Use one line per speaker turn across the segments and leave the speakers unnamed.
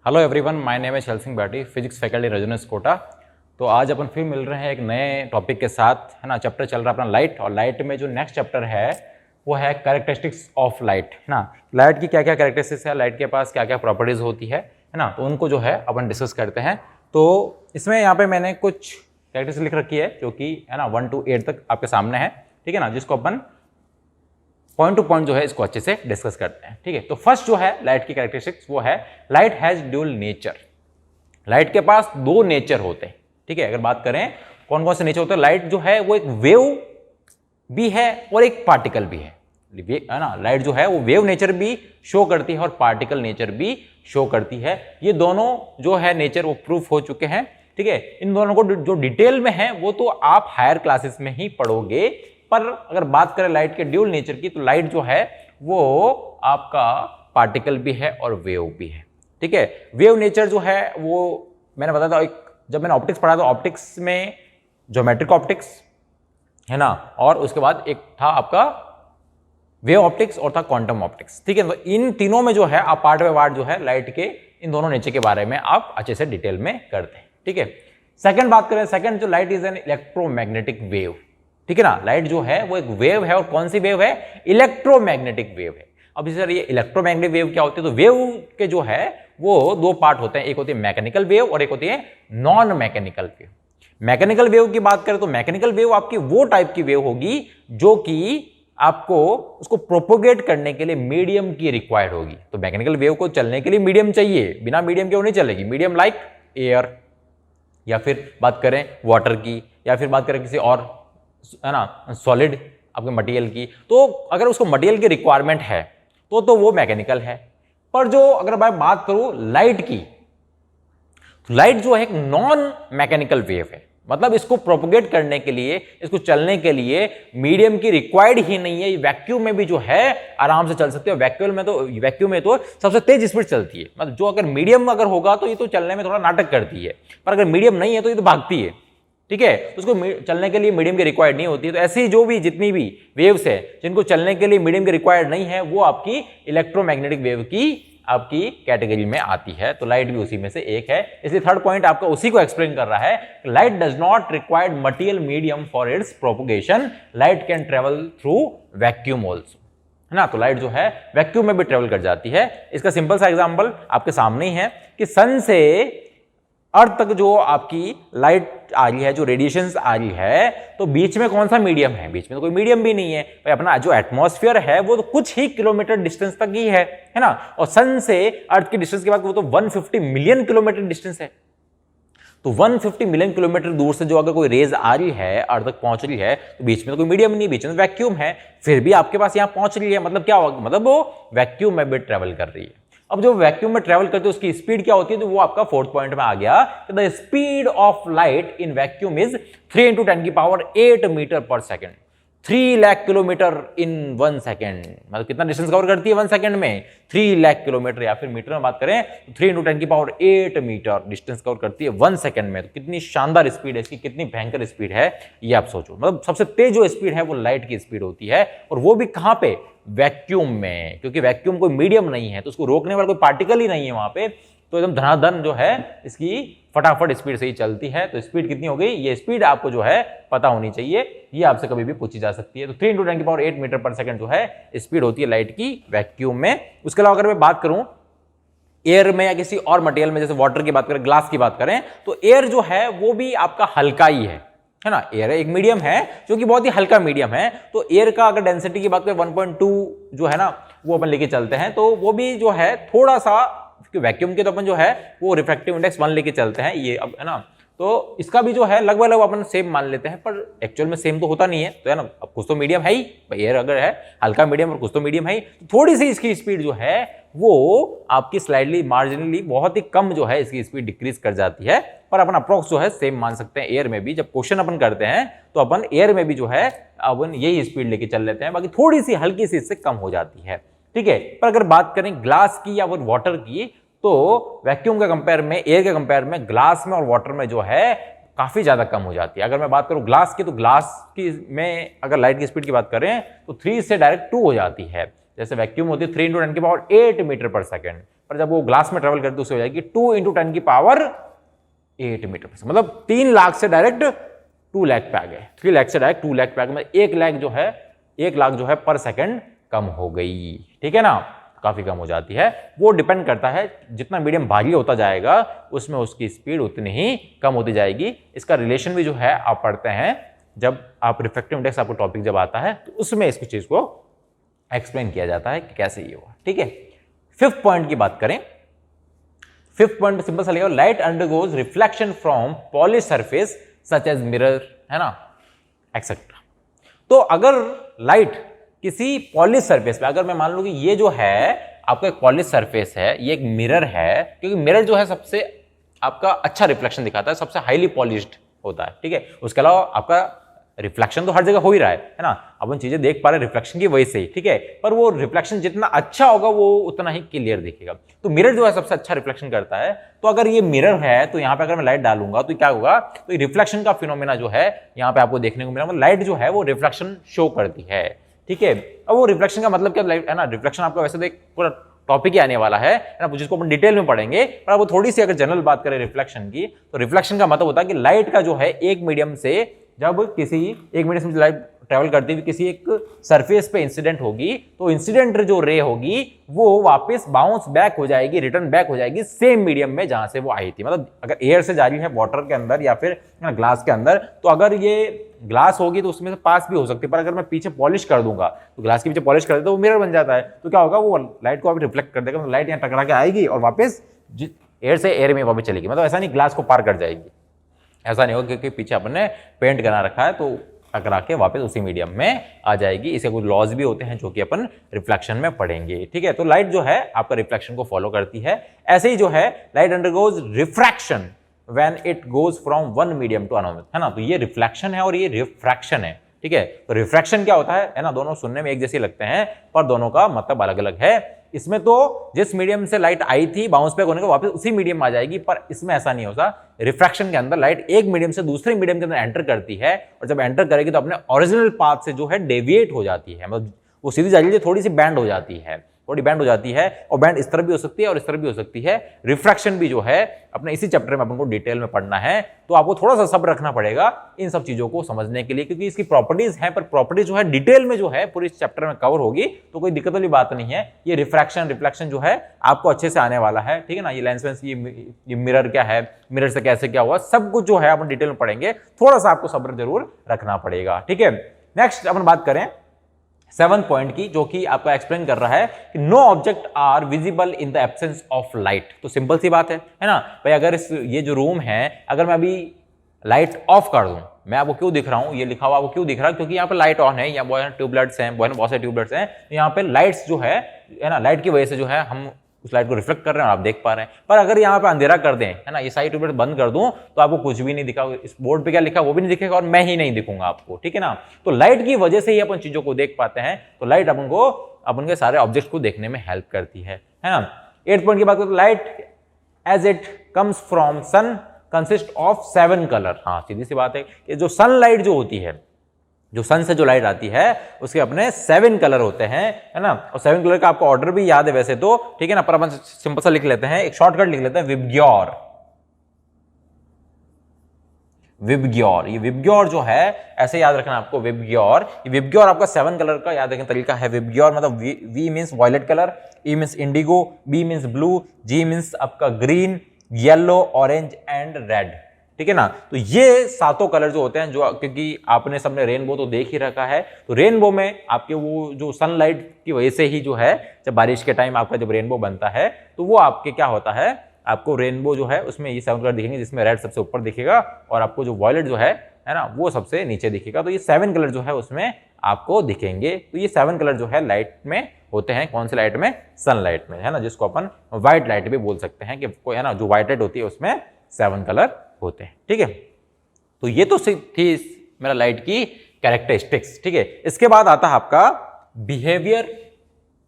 Hello everyone, my name है Shail Singh Bhati, physics faculty Resonance Kota. तो आज अपन फिर मिल रहे हैं एक नए टॉपिक के साथ, है ना। चैप्टर चल रहा है अपना लाइट, और लाइट में जो नेक्स्ट चैप्टर है वो है कैरेक्टरिस्टिक्स ऑफ लाइट, है ना। लाइट की क्या क्या कैरेक्टरिस्टिक्स है, लाइट के पास क्या क्या प्रॉपर्टीज होती है ना, तो उनको जो है अपन डिस्कस करते हैं। तो इसमें यहाँ पे मैंने कुछ कैरेक्टरिस्टिक्स लिख रखी है जो कि है ना 1 to 8 तक आपके सामने है, ठीक है ना, जिसको अपन पॉइंट टू पॉइंट जो है इसको अच्छे से डिस्कस करते हैं, ठीक है। तो फर्स्ट जो है लाइट की कैरेक्टरिस्टिक्स वो है light has dual nature. Light के पास दो नेचर होते हैं, ठीक है। अगर बात करें कौन कौन से नेचर होते हैं, लाइट जो है वो एक वेव भी है और एक पार्टिकल भी है ना। लाइट जो है वो वेव नेचर भी शो करती है और पार्टिकल नेचर भी शो करती है। ये दोनों जो है नेचर वो प्रूफ हो चुके हैं, ठीक है। इन दोनों को जो डिटेल में है वो तो आप हायर क्लासेस में ही पढ़ोगे, पर अगर बात करें लाइट के ड्यूल नेचर की, तो लाइट जो है वो आपका पार्टिकल भी है और वेव भी है, ठीक है। वेव नेचर जो है वो मैंने बताया था, जब मैंने ऑप्टिक्स पढ़ा था, ऑप्टिक्स में ज्योमेट्रिक ऑप्टिक्स है ना, और उसके बाद एक था आपका वेव ऑप्टिक्स और था क्वांटम ऑप्टिक्स, ठीक है। तो इन तीनों में जो है आप पार्ट बाय पार्ट जो है लाइट के इन दोनों नेचर के बारे में आप अच्छे से डिटेल में करते हैं, ठीक है। सेकंड बात करें, सेकंड जो light is an electromagnetic wave, ठीक है ना। लाइट जो है वो एक वेव है, और कौन सी वेव है, इलेक्ट्रोमैग्नेटिक वेव है। अब सर ये इलेक्ट्रोमैग्नेटिक वेव क्या होती है, तो वेव के जो है वो दो पार्ट होते हैं, एक होती है मैकेनिकल वेव और एक होती है non mechanical wave. Mechanical wave की बात करें तो मैकेनिकल वेव आपकी वो टाइप की वेव होगी जो कि आपको उसको प्रोपोगेट करने के लिए मीडियम की रिक्वायर्ड होगी। तो मैकेनिकल वेव को चलने के लिए मीडियम चाहिए, बिना मीडियम के वो नहीं चलेगी। मीडियम लाइक एयर, या फिर बात करें वाटर की, या फिर बात करें किसी और है ना सॉलिड आपके मटेरियल की। तो अगर उसको मटेरियल की रिक्वायरमेंट है तो वो मैकेनिकल है। पर जो अगर मैं बात करूं लाइट की, तो लाइट जो है एक नॉन मैकेनिकल वेव है। मतलब इसको प्रोपोगेट करने के लिए, इसको चलने के लिए मीडियम की रिक्वायर्ड ही नहीं है। वैक्यूम में भी जो है आराम से चल सकते हो। वैक्यूम में तो सबसे तेज स्पीड चलती है। मतलब जो अगर मीडियम अगर होगा तो ये तो चलने में थोड़ा नाटक करती है, पर अगर मीडियम नहीं है तो ये तो भागती है, ठीक है। उसको चलने के लिए मीडियम की रिक्वायर्ड नहीं होती है। तो ऐसी जो भी जितनी भी वेव्स है जिनको चलने के लिए मीडियम की रिक्वायर्ड नहीं है, वो आपकी इलेक्ट्रोमैग्नेटिक वेव की आपकी कैटेगरी में आती है। तो लाइट भी उसी में से एक है। इसलिए थर्ड पॉइंट आपका उसी को एक्सप्लेन कर रहा है, light does not required material medium for its propagation. Light can travel through vacuum also, है ना। तो लाइट जो है वैक्यूम में भी ट्रेवल कर जाती है। इसका सिंपल सा एग्जांपल आपके सामने ही है कि सन से अर्थ तक जो आपकी लाइट आ रही है, जो रेडिएशंस आ रही है, तो बीच में कौन सा मीडियम है, बीच में तो कोई मीडियम भी नहीं है भाई। अपना जो एटमॉस्फेयर है वो तो कुछ ही किलोमीटर डिस्टेंस तक ही है ना। और सन से अर्थ की डिस्टेंस के बाद वो तो 150 मिलियन किलोमीटर डिस्टेंस है। तो 150 मिलियन किलोमीटर दूर से जो अगर कोई रेज आ रही है, अर्थ तक पहुंच रही है, तो बीच में तो कोई मीडियम नहीं, बीच में वैक्यूम है, फिर भी आपके पास यहां पहुंच रही है। मतलब क्या होगा, मतलब वो वैक्यूम में भी ट्रेवल कर रही है। अब जो वैक्यूम में ट्रेवल करती है उसकी स्पीड क्या होती है, तो वो आपका फोर्थ पॉइंट में आ गया। The speed of light in vacuum is 3 × 10⁸ metre per second. 3 lakh kilometre in 1 second. मतलब कितना डिस्टेंस कवर करती है 1 सेकेंड में, 3 लाख किलोमीटर। या फिर मीटर में बात करें तो 3 × 10⁸ मीटर डिस्टेंस कवर करती है 1 सेकेंड में। तो कितनी शानदार स्पीड है इसकी, कितनी भयंकर स्पीड है ये आप सोचो। मतलब सबसे तेज जो स्पीड है वो लाइट की स्पीड होती है, और वो भी कहां पे, वैक्यूम में। क्योंकि वैक्यूम कोई मीडियम नहीं है, तो उसको रोकने वाला कोई पार्टिकल ही नहीं है वहां पे। तो एकदम धनाधन जो है इसकी फटाफट स्पीड से ही चलती है। तो स्पीड कितनी हो गई, ये स्पीड आपको जो है पता होनी चाहिए, ये आपसे कभी भी पूछी जा सकती है। तो 3 × 10⁸ मीटर पर सेकंड जो है स्पीड होती है लाइट की वैक्यूम में। उसके अलावा अगर मैं बात करूं एयर में या किसी और मटेरियल में, जैसे वाटर की बात करें, ग्लास की बात करें, तो एयर जो है वो भी आपका हल्का ही है ना। एयर एक मीडियम है जो कि बहुत ही हल्का मीडियम है। तो एयर का अगर डेंसिटी की बात करें 1.2 जो है ना, वो अपन लेके चलते हैं, तो वो भी जो है थोड़ा सा, वैक्यूम के तो अपन जो है वो रिफ्रैक्टिव इंडेक्स 1 लेके चलते हैं, ये अब है ना। तो इसका भी जो है लगभग अपन सेम मान लेते हैं, पर एक्चुअल में सेम तो होता नहीं है, तो है ना। अब कुछ तो मीडियम है ही, एयर अगर है हल्का मीडियम और कुछ तो मीडियम है ही, तो थोड़ी सी इसकी स्पीड जो है वो आपकी स्लाइडली मार्जिनली बहुत ही कम जो है इसकी स्पीड डिक्रीज कर जाती है। पर अपन अप्रोक्स जो है सेम मान सकते हैं एयर में भी। जब क्वेश्चन अपन करते हैं तो अपन एयर में भी जो है अपन यही स्पीड लेके चल लेते हैं, बाकी थोड़ी सी हल्की सी इससे कम हो जाती है, ठीक है। पर अगर बात करें ग्लास की या वाटर की, तो वैक्यूम के कंपेयर में, एयर के कंपेयर में ग्लास में और वाटर में जो है काफी ज्यादा कम हो जाती है। अगर मैं बात करूं ग्लास की, तो ग्लास की में अगर लाइट की स्पीड की बात करें तो 3 से डायरेक्ट 2 हो जाती है। जैसे वैक्यूम होती है 3 × 10 की पावर 8 मीटर पर सेकेंड, पर जब वो ग्लास में ट्रेवल करती है उससे हो जाएगी 2 × 10 की पावर 8 मीटर पर सेकेंड, मतलब 3 लाख से डायरेक्ट 2 लाख पे आ गए, 3 लाख से डायरेक्ट 2 लाख पे आ गए, मतलब 1 लाख जो है पर सेकेंड कम हो गई, ठीक है ना, काफी कम हो जाती है। वो डिपेंड करता है जितना मीडियम भारी होता जाएगा उसमें उसकी स्पीड उतनी ही कम होती जाएगी। इसका रिलेशन भी जो है आप पढ़ते हैं जब आप रिफ्रैक्टिव इंडेक्स आपको टॉपिक जब आता है तो उसमें इसको चीज को एक्सप्लेन किया जाता है कि कैसे ये हुआ, ठीक है। 5th पॉइंट की बात करें, 5th पॉइंट में सिंपल सा लिखा light undergoes reflection from polished surface such as mirror, है ना, एक्सेट्रा। तो अगर लाइट किसी पॉलिश सरफेस पे, अगर मैं मान लूं कि ये जो है आपका एक पॉलिश सरफेस है, ये एक मिरर है, क्योंकि मिरर जो है सबसे आपका अच्छा रिफ्लेक्शन दिखाता है, सबसे हाईली पॉलिश्ड होता है, ठीक है। उसके अलावा आपका रिफ्लेक्शन तो हर जगह हो ही रहा है ना, अपन चीजें देख पा रहे हैं रिफ्लेक्शन की वजह से ही, ठीक है, पर वो रिफ्लेक्शन जितना अच्छा होगा वो उतना ही क्लियर दिखेगा। तो मिरर जो है सबसे अच्छा रिफ्लेक्शन करता है। तो अगर ये मिरर है तो यहाँ पे अगर मैं लाइट डालूंगा तो क्या होगा, तो रिफ्लेक्शन का फिनोमेना जो है यहाँ पे आपको देखने को मिला, लाइट जो है वो रिफ्लेक्शन शो करती है, ठीक है। अब वो रिफ्लेक्शन का मतलब क्या है ना, रिफ्लेक्शन आपका वैसे तो एक पूरा टॉपिक ही आने वाला है ना, जिसको अपन डिटेल में पढ़ेंगे, पर अब थोड़ी सी अगर जनरल बात करें रिफ्लेक्शन की, तो रिफ्लेक्शन का मतलब होता है कि लाइट का जो है एक मीडियम से, जब किसी एक मीडियम से लाइट ट्रेवल करती हुई किसी एक सरफेस पे इंसिडेंट होगी, तो इंसिडेंट जो रे होगी वो वापस बाउंस बैक हो जाएगी, रिटर्न बैक हो जाएगी सेम मीडियम में जहां से वो आई थी। मतलब अगर एयर से जा रही है वाटर के अंदर या फिर ग्लास के अंदर, तो अगर ये ग्लास होगी तो उसमें से पास भी हो सकती है, पर अगर मैं पीछे पॉलिश कर दूंगा तो ग्लास के पीछे पॉलिश कर देता तो वो मिरर बन जाता है, तो क्या होगा, वो लाइट को रिफ्लेक्ट कर देगा, मतलब लाइट यहाँ टकरा के आएगी और वापस एयर से एयर में वापस चलेगी। मतलब ऐसा नहीं ग्लास को पार कर जाएगी, ऐसा नहीं होगा, क्योंकि पीछे अपन ने पेंट करना रखा है तो टकरा के वापस उसी मीडियम में आ जाएगी। इसके कुछ लॉज भी होते हैं जो कि अपन रिफ्लेक्शन में पढ़ेंगे, ठीक है। तो लाइट जो है आपका रिफ्लेक्शन को फॉलो करती है। ऐसे ही जो है light undergoes refraction when it goes from one medium to another, है ना। तो ये रिफ्लेक्शन है और ये रिफ्रैक्शन है, ठीक है। तो रिफ्रैक्शन क्या होता है ना, दोनों सुनने में एक जैसे लगते हैं पर दोनों का मतलब अलग अलग है। इसमें तो जिस मीडियम से लाइट आई थी बाउंस बैक होने के वापस उसी मीडियम में आ जाएगी, पर इसमें ऐसा नहीं होता। रिफ्रैक्शन के अंदर लाइट एक मीडियम से दूसरे मीडियम के अंदर एंटर करती है और जब एंटर करेगी तो अपने ओरिजिनल पाथ से जो है डेविएट हो जाती है, मतलब वो सीधी जा रही है, थोड़ी सी बैंड हो जाती है, थोड़ी बैंड हो जाती है, और बैंड इस तरह भी हो सकती है और इस तरह भी हो सकती है। रिफ्रैक्शन भी जो है अपने इसी चैप्टर में अपन को डिटेल में पढ़ना है, तो आपको थोड़ा सा सब्र रखना पड़ेगा इन सब चीजों को समझने के लिए, क्योंकि इसकी प्रॉपर्टीज हैं, पर प्रॉपर्टीज जो है डिटेल में जो है पूरी इस चैप्टर में कवर होगी, तो कोई दिक्कत वाली बात नहीं है। ये रिफ्रैक्शन रिफ्लेक्शन जो है आपको अच्छे से आने वाला है, ठीक है ना। ये लेंस वेंस, ये मिरर क्या है, मिरर से कैसे क्या हुआ, सब कुछ जो है अपन डिटेल में पढ़ेंगे, थोड़ा सा आपको सब्र जरूर रखना पड़ेगा, ठीक है। नेक्स्ट अपन बात करें 7 पॉइंट की, जो कि आपको एक्सप्लेन कर रहा है कि no object are visible in the absence of light. तो सिंपल सी बात है ना भाई, अगर ये जो रूम है अगर मैं अभी लाइट ऑफ कर दूं, मैं आपको क्यों दिख रहा हूं, ये लिखा हुआ आपको क्यों दिख रहा है, क्योंकि यहाँ पे लाइट ऑन है, यहाँ ट्यूबलाइट्स हैं, बहुत सारे ट्यूबलाइट्स हैं, यहाँ पे लाइट्स जो है ना, लाइट की वजह से जो है हम उस लाइट को रिफ्लेक्ट कर रहे हैं और आप देख पा रहे हैं। पर अगर यहाँ पे अंधेरा कर दें, है ना, ये सारी ट्यूबलाइट बंद कर दूं, तो आपको कुछ भी नहीं दिखा, इस बोर्ड पे क्या लिखा वो भी नहीं दिखेगा और मैं ही नहीं दिखूंगा आपको, ठीक है ना। तो लाइट की वजह से ही अपन चीजों को देख पाते हैं। तो लाइट अपन के सारे ऑब्जेक्ट को देखने में हेल्प करती है ना। 8 पॉइंट की बात करें तो light as it comes from sun consist of 7 colour. हाँ, सीधी सी बात है कि जो सनलाइट जो होती है, जो सन से जो लाइट आती है उसके अपने 7 कलर होते हैं, है ना। और 7 कलर का आपको ऑर्डर भी याद है वैसे तो, ठीक है ना, पर अपन सिंपल सा लिख लेते हैं, एक शॉर्टकट लिख लेते हैं, विबग्योर। विबग्योर, ये विबग्योर जो है ऐसे याद रखना आपको, विबग्योर। ये विबग्योर आपका 7 कलर का याद रखने तरीका है। विबग्योर मतलब V means violet colour, E means indigo, B means blue, G means आपका green, yellow, orange and red, ठीक है ना। तो ये 7 कलर जो होते हैं, जो क्योंकि आपने सबने रेनबो तो देख ही रखा है, तो रेनबो में आपके वो जो सनलाइट की वजह से ही जो है, जब बारिश के टाइम आपका जब रेनबो बनता है तो वो आपके क्या होता है, आपको रेनबो जो है उसमें ये 7 कलर दिखेंगे, जिसमें रेड सबसे ऊपर दिखेगा और आपको जो वॉयलेट जो है ना, वो सबसे नीचे दिखेगा। तो ये 7 कलर जो है उसमें आपको दिखेंगे। तो ये 7 कलर जो है लाइट में होते हैं, कौन सी लाइट में, सनलाइट में, है ना, जिसको अपन व्हाइट लाइट भी बोल सकते हैं, कि कोई है ना जो व्हाइट लाइट होती है उसमें 7 कलर होते हैं, ठीक है। तो ये तो थी मेरा लाइट की कैरेक्टरिस्टिक्स, ठीक है। इसके बाद आता है आपका बिहेवियर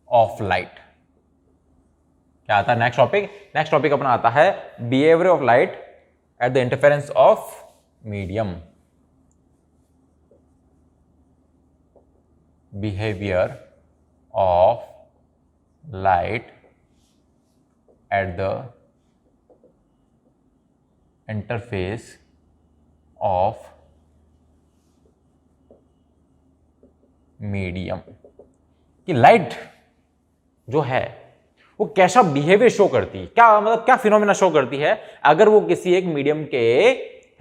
ऑफ लाइट। क्या आता है नेक्स्ट टॉपिक? नेक्स्ट टॉपिक अपना आता है behaviour of light at the interference of medium. Behaviour of light at the interface of medium. कि लाइट जो है वो कैसा बिहेवियर शो करती है, क्या मतलब क्या फिनोमेना शो करती है अगर वो किसी एक मीडियम के,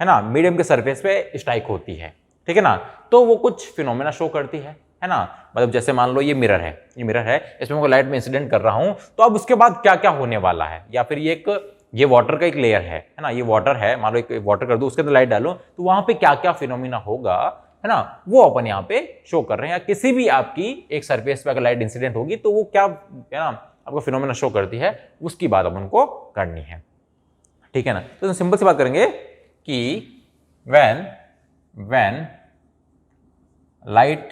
है ना, मीडियम के सरफेस पे स्ट्राइक होती है, ठीक है ना। तो वो कुछ फिनोमेना शो करती है ना। मतलब जैसे मान लो ये मिरर है, इसमें मैं लाइट में इंसिडेंट कर रहा हूं, तो अब उसके बाद क्या क्या होने वाला है, या फिर ये वाटर का एक लेयर है ना, ये वाटर है, मान लो एक वाटर कर दो, उसके अंदर लाइट डालो, तो वहां पे क्या क्या फिनोमेना होगा, है ना, वो अपन यहाँ पे शो कर रहे हैं। या किसी भी आपकी एक सरफेस पे अगर लाइट इंसिडेंट होगी तो वो क्या, है ना, आपको फिनोमेना शो करती है, उसकी बात अपन को करनी है, ठीक है ना। तो सिंपल सी बात करेंगे कि when light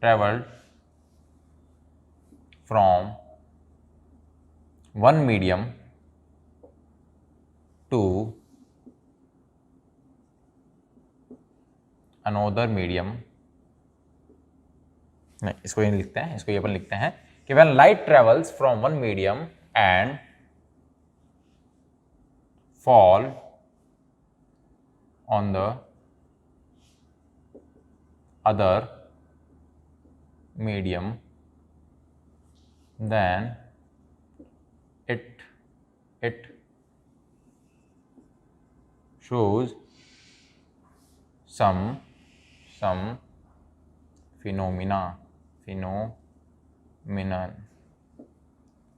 traveled from one medium to another medium, नहीं इसको ये लिखते हैं, इसको ये अपन लिखते हैं कि when light travels from one medium and fall on the other medium, then it shows some phenomenon।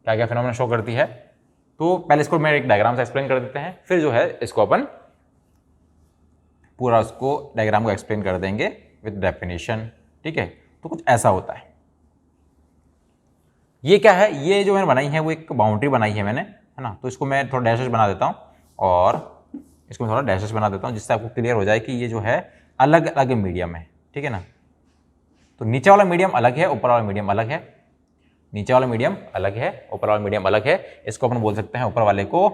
क्या क्या फिनोमेना शो करती है, तो पहले इसको मैं एक डायग्राम से एक्सप्लेन कर देते हैं, फिर जो है इसको अपन पूरा उसको डायग्राम को एक्सप्लेन कर देंगे विद डेफिनेशन, ठीक है। तो कुछ ऐसा होता है, ये क्या है, ये जो मैंने बनाई है वो एक बाउंड्री बनाई है मैंने, है ना। तो इसको मैं थोड़ा डैशेस बना देता हूँ, और इसको मैं थोड़ा डैशेस बना देता हूँ, जिससे आपको क्लियर हो जाए कि ये जो है अलग अलग मीडियम है, ठीक है ना। तो नीचे वाला मीडियम अलग है, ऊपर वाला मीडियम अलग है, नीचे वाला मीडियम अलग है, ऊपर वाला मीडियम अलग है। इसको अपन बोल सकते हैं ऊपर वाले को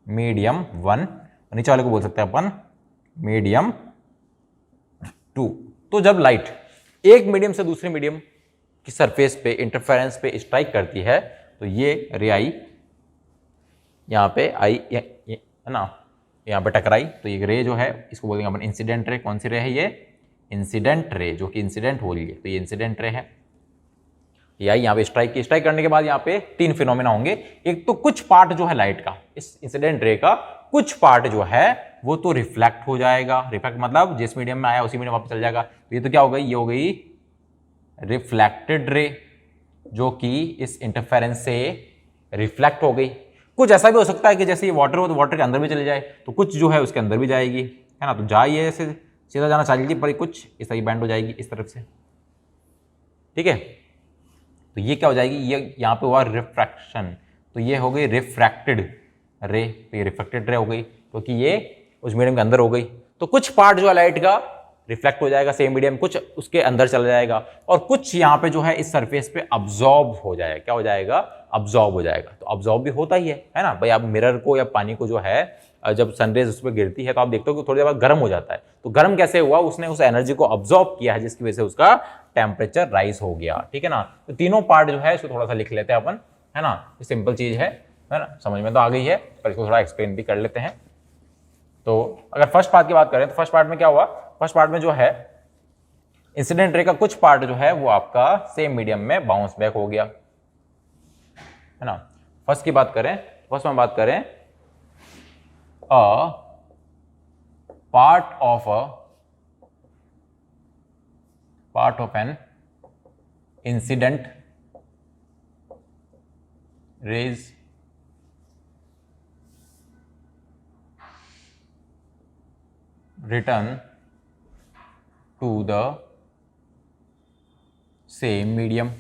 मीडियम 1, नीचे वाले को बोल सकते हैं अपन मीडियम 2। तो जब लाइट एक मीडियम से दूसरे मीडियम की सरफेस पे इंटरफेरेंस पे स्ट्राइक करती है, तो ये रे आई यहाँ पे आई, है ना, यहाँ पे टकराई, तो ये रे जो है इसको बोलेंगे अपन इंसिडेंट रे। कौन सी रे है ये, इंसिडेंट रे, जो कि इंसिडेंट हो रही है, तो ये इंसिडेंट रे है। ये आई यहाँ पे स्ट्राइक की, स्ट्राइक करने के बाद यहाँ पे 3 फिनोमेना होंगे। एक तो कुछ पार्ट जो है लाइट का, इस इंसिडेंट रे का कुछ पार्ट जो है वो तो रिफ्लेक्ट हो जाएगा। रिफ्लेक्ट मतलब जिस मीडियम में आया उसी मीडियम वापस चल जाएगा। तो ये तो क्या हो गई, ये हो गई रिफ्लेक्टेड रे, जो कि इस इंटरफेरेंस से रिफ्लेक्ट हो गई। कुछ ऐसा भी हो सकता है कि जैसे ये वाटर हो तो वाटर के अंदर भी चले जाए, तो कुछ जो है उसके अंदर भी जाएगी, है ना। तो जाइए ऐसे सीधा जाना चाहिए, पर कुछ इस तरह बैंड हो जाएगी इस तरफ से, ठीक है। तो ये क्या हो जाएगी, ये यहाँ पे हुआ रिफ्रैक्शन, तो ये हो गई रिफ्रैक्टेड रे, तो ये रिफ्रैक्टेड रे हो गई क्योंकि ये उस मीडियम के अंदर हो गई। तो कुछ पार्ट जो है लाइट का रिफ्लेक्ट हो जाएगा सेम मीडियम, कुछ उसके अंदर चला जाएगा, और कुछ यहाँ पे जो है इस सरफेस पे अब्जॉर्ब हो जाएगा। क्या हो जाएगा, अब्जॉर्ब हो जाएगा। तो अब्जॉर्ब भी होता ही है ना भाई। आप मिरर को या पानी को जो है जब सनरेज उस पर गिरती है तो आप देखते हो कि थोड़ी देर बाद गर्म हो जाता है। तो गर्म कैसे हुआ, उसने उस एनर्जी को अब्जॉर्ब किया है, जिसकी वजह से उसका टेम्परेचर राइज हो गया, ठीक है ना। तो तीनों पार्ट जो है इसको थोड़ा सा लिख लेते हैं अपन, है ना। सिंपल चीज है ना, समझ में तो आ गई है, पर इसको थोड़ा एक्सप्लेन भी कर लेते हैं। तो अगर फर्स्ट पार्ट की बात करें तो फर्स्ट पार्ट में क्या हुआ, फर्स्ट पार्ट में जो है इंसिडेंट रे का कुछ पार्ट जो है वो आपका सेम मीडियम में बाउंस बैक हो गया, है ना। फर्स्ट की बात करें, फर्स्ट में बात करें part of an incident rays return to the same medium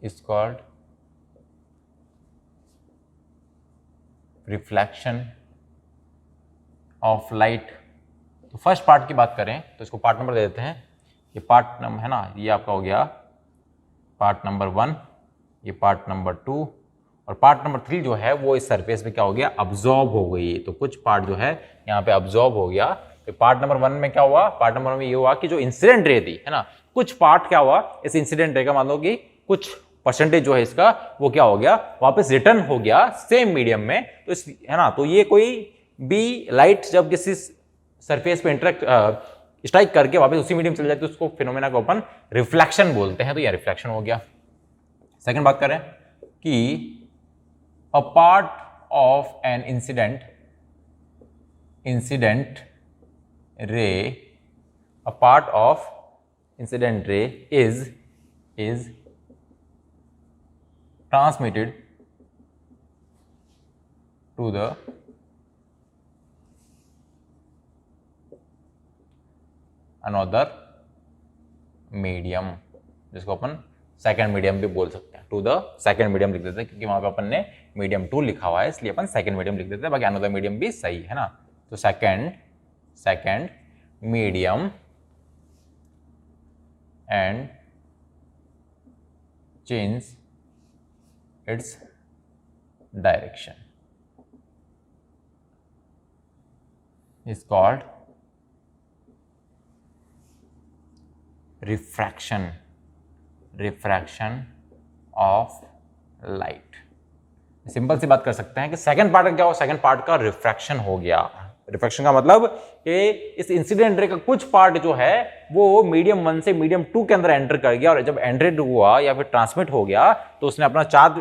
is called reflection of light. तो फर्स्ट पार्ट की बात करें तो इसको पार्ट नंबर दे देते हैं। ये पार्ट नंबर है ना, ये आपका हो गया पार्ट नंबर 1, ये पार्ट नंबर 2, और पार्ट नंबर 3 जो है वो इस सरफेस पे क्या हो गया, अब्जॉर्ब हो गई। तो कुछ पार्ट जो है यहाँ पे अब्जॉर्ब हो गया। तो पार्ट नंबर 1 में क्या हुआ, पार्ट नंबर 1 में ये हुआ कि जो इंसिडेंट रे थी, है ना, कुछ पार्ट क्या हुआ इस इंसिडेंट रे का, मान लो कि कुछ परसेंटेज जो है इसका वो क्या हो गया, वापस रिटर्न हो गया सेम मीडियम में। तो इस, है ना, तो ये कोई भी लाइट जब किसी सरफेस पे इंटरेक्ट स्ट्राइक करके वापस उसी मीडियम चले जाती है, उसको फिनोमेना को अपन रिफ्लेक्शन बोलते हैं। तो यह रिफ्लेक्शन हो गया। सेकंड बात करें कि a part of an incident ray, a part of incident ray is transmitted to the another medium, जिसको अपन सेकेंड मीडियम भी बोल सकते हैं। टू द सेकेंड मीडियम लिख देते हैं क्योंकि वहां पे अपन ने मीडियम 2 लिखा हुआ है, इसलिए अपन सेकेंड मीडियम लिख देते हैं। बाकी अनदर मीडियम भी सही है ना। तो second medium and change its direction is called refraction of light. Simple सी बात कर सकते हैं कि सेकंड पार्ट का क्या हो, सेकंड पार्ट का रिफ्रैक्शन हो गया। रिफ्रैक्शन का मतलब कि इस इंसिडेंट रे का कुछ पार्ट जो है वो मीडियम 1 से मीडियम 2 के अंदर एंटर कर गया, और जब एंटर हुआ या फिर ट्रांसमिट हो गया तो उसने अपना चार्ज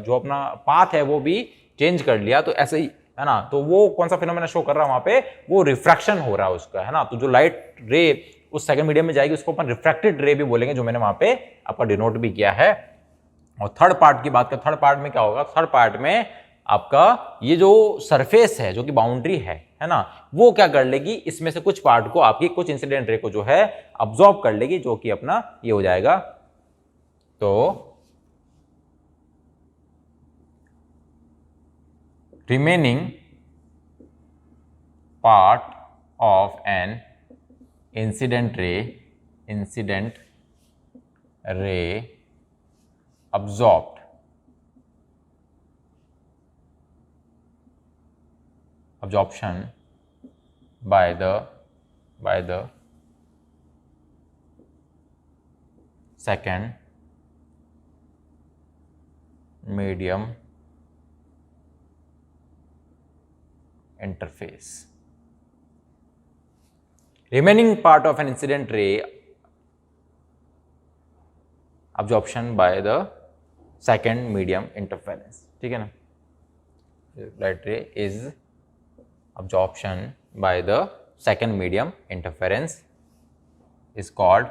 जो अपना पाथ है वो भी चेंज कर लिया। तो ऐसे ही, है ना, तो वो कौन सा फिनोमेना शो कर रहा है वहां पे, वो रिफ्रैक्शन हो रहा है उसका, है ना। तो जो लाइट रे उस सेकंड मीडियम में जाएगी उसको अपन रिफ्रैक्टेड रे भी बोलेंगे, जो मैंने वहां पे आपका डिनोट भी किया है। और थर्ड पार्ट की बात कर, थर्ड पार्ट में क्या होगा, थर्ड पार्ट में आपका ये जो सरफेस है, जो कि बाउंड्री है ना, वो क्या कर लेगी, इसमें से कुछ पार्ट को, आपकी कुछ इंसिडेंट रे को जो है अब्सॉर्ब कर लेगी, जो कि अपना ये हो जाएगा। तो remaining part of an incident ray absorption by the second medium interface. Remaining part of an incident ray absorption by the second medium interference. ठीक है ना, light ray is absorption by the second medium interference is called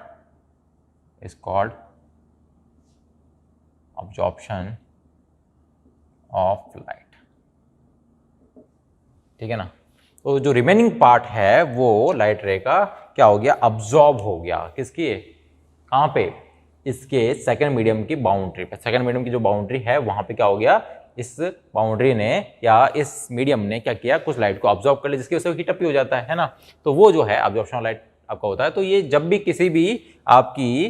absorption of light. ठीक है ना। तो जो remaining part है वो लाइट रे का क्या हो गया, अब्सॉर्ब हो गया। किसकी, कहां पे, इसके सेकंड मीडियम की बाउंड्री पे। सेकंड मीडियम की जो बाउंड्री है वहां पे क्या हो गया, इस बाउंड्री ने या इस मीडियम ने क्या किया, कुछ लाइट को अब्सॉर्ब कर लिया, जिसकी वजह से हीट अप ही हो जाता है ना। तो वो जो है अब्जॉर्प्शन लाइट आपका होता है। तो ये जब भी किसी भी आपकी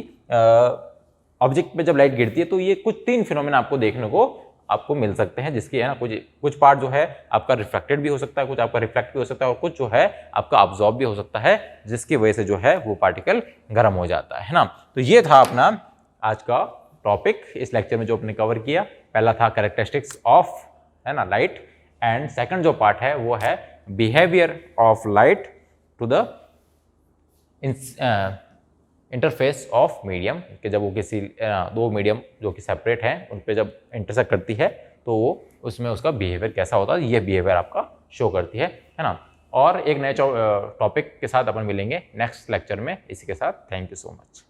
ऑब्जेक्ट पे जब लाइट गिरती है तो ये कुछ 3 फिनोमेना आपको देखने को आपको मिल सकते हैं, जिसकी, है ना, कुछ पार्ट जो है आपका रिफ्लेक्टेड भी हो सकता है, कुछ आपका रिफ्लेक्ट भी हो सकता है, और कुछ जो है आपका अब्सॉर्ब भी हो सकता है, जिसकी वजह से जो है वो पार्टिकल गर्म हो जाता है ना। तो ये था अपना आज का टॉपिक इस लेक्चर में जो आपने कवर किया। पहला था कैरेक्टरिस्टिक्स ऑफ, है ना, लाइट, एंड सेकंड जो पार्ट है वो है behaviour of light to the interface of medium, कि जब वो किसी 2 मीडियम जो कि सेपरेट हैं उन पे जब इंटरसेक्ट करती है तो उसमें उसका बिहेवियर कैसा होता है, ये बिहेवियर आपका शो करती है ना। और एक नए टॉपिक के साथ अपन मिलेंगे नेक्स्ट लेक्चर में। इसी के साथ थैंक यू सो मच।